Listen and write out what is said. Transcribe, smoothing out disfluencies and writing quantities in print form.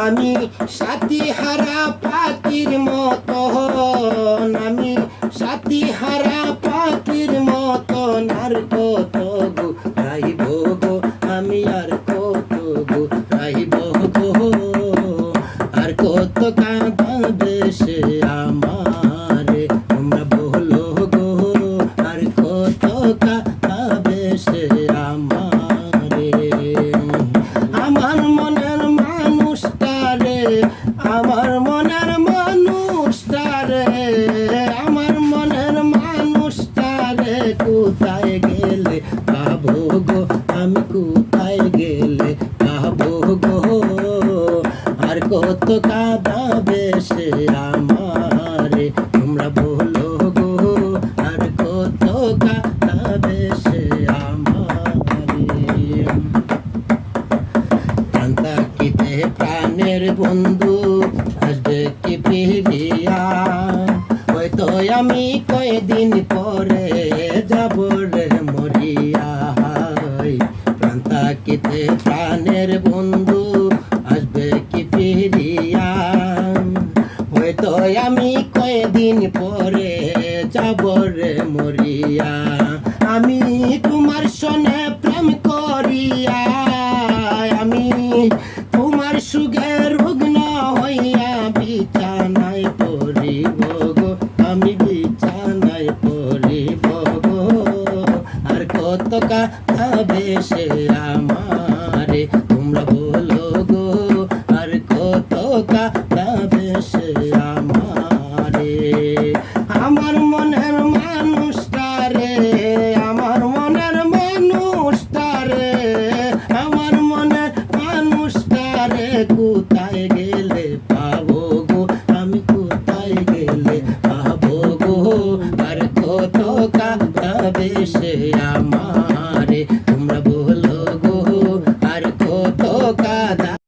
আমি সাথী হারা পাখির মতন, আমি সাথী হারা পাখির মতন, আর কত ঘুরাইব গো আমি, আর কত ঘুরাইব গো, আর কত কাঁদাবে সে আমারে, তোমরা বলো গো, আর কত কাঁদাবে সে আমারে। আমার মনের মানুষটারে, আমার মনের মানুষটারে, আমার মনের মানুষটারে কোথায় গেলে পাবো গো আমি, কোথায় গেলে পাবো গো, আর কত কাঁদাবে সে আমারে, তোমরা বলো গো, আর কত কাঁদাবে সে আমারে। প্রাণ থাকিতে প্রাণের বন্ধু আসবে কি ফিরিয়া, হয়তো আমি কয়দিন পরে যাব রে মরিয়া। প্রাণ থাকিতে প্রাণের বন্ধু আসবে কি ফিরিয়া, হয়তো আমি কয়দিন পরে যাব রে মরিয়া। আমি তোমার সনে প্রেম করিয়া, আমি তোমার সুখে রুগ্ন হইয়া বিছানায় পড়িব গো আমি, বিছানায় পড়িব গো, আর কত কাঁদাবে সে আমারে, তোমরা বলো গো, আর কত কাঁদাবে সে আমারে। আমার মনের মানুষটারে, আমার মনের মানুষটারে, আমার মনের মানুষটারে কোথায়